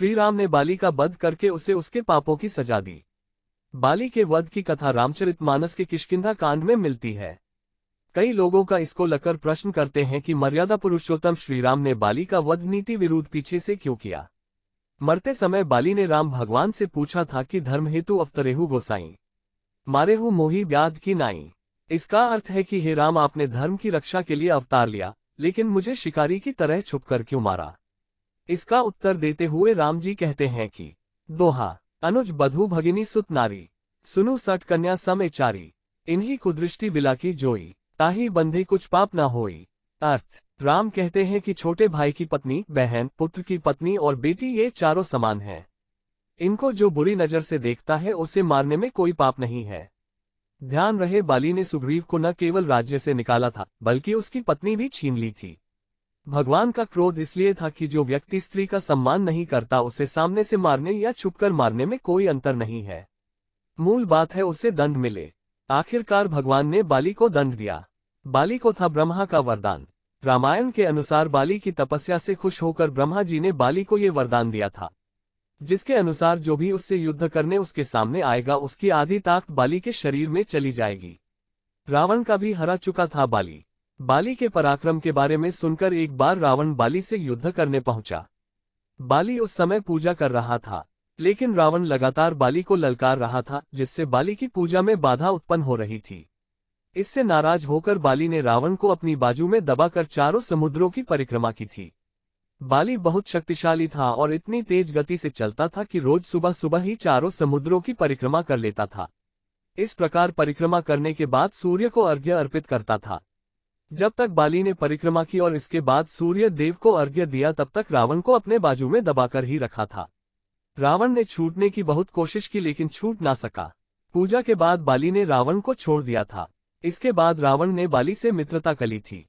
श्री राम ने बाली का वध करके उसे उसके पापों की सजा दी। बाली के वध की कथा रामचरितमानस के किष्किंधा कांड में मिलती है। कई लोगों का इसको लेकर प्रश्न करते हैं कि मर्यादा पुरुषोत्तम श्री राम ने बाली का वध नीति विरुद्ध पीछे से क्यों किया। मरते समय बाली ने राम भगवान से पूछा था कि धर्म हेतु अवतरेहु गोसाई, मारेहु मोहि व्याध की नाई। इसका अर्थ है कि हे राम, आपने धर्म की रक्षा के लिए अवतार लिया, लेकिन मुझे शिकारी की तरह छुपकर क्यों मारा। इसका उत्तर देते हुए राम जी कहते हैं कि दोहा, अनुज बधु भगिनी सुत नारी, सुनु सठ कन्या सम एचारी, इन्हीं कुदृष्टि बिलाकी जोई, ताही बंधे कुछ पाप न होई। अर्थ, राम कहते हैं कि छोटे भाई की पत्नी, बहन, पुत्र की पत्नी और बेटी ये चारों समान हैं। इनको जो बुरी नजर से देखता है उसे मारने में कोई पाप नहीं है। ध्यान रहे, बाली ने सुग्रीव को न केवल राज्य से निकाला था बल्कि उसकी पत्नी भी छीन ली थी। भगवान का क्रोध इसलिए था कि जो व्यक्ति स्त्री का सम्मान नहीं करता उसे सामने से मारने या छुपकर मारने में कोई अंतर नहीं है। मूल बात है उसे दंड मिले। आखिरकार भगवान ने बाली को दंड दिया। बाली को था ब्रह्मा का वरदान। रामायण के अनुसार बाली की तपस्या से खुश होकर ब्रह्मा जी ने बाली को ये वरदान दिया था, जिसके अनुसार जो भी उससे युद्ध करने उसके सामने आएगा उसकी आधी ताकत बाली के शरीर में चली जाएगी। रावण का भी हरा चुका था बाली। बाली के पराक्रम के बारे में सुनकर एक बार रावण बाली से युद्ध करने पहुंचा। बाली उस समय पूजा कर रहा था, लेकिन रावण लगातार बाली को ललकार रहा था, जिससे बाली की पूजा में बाधा उत्पन्न हो रही थी। इससे नाराज होकर बाली ने रावण को अपनी बाजू में दबाकर चारों समुद्रों की परिक्रमा की थी। बाली बहुत शक्तिशाली था और इतनी तेज गति से चलता था कि रोज सुबह सुबह ही चारों समुद्रों की परिक्रमा कर लेता था। इस प्रकार परिक्रमा करने के बाद सूर्य को अर्घ्य अर्पित करता था। जब तक बाली ने परिक्रमा की और इसके बाद सूर्य देव को अर्घ्य दिया, तब तक रावण को अपने बाजू में दबाकर ही रखा था। रावण ने छूटने की बहुत कोशिश की लेकिन छूट ना सका। पूजा के बाद बाली ने रावण को छोड़ दिया था। इसके बाद रावण ने बाली से मित्रता कली थी।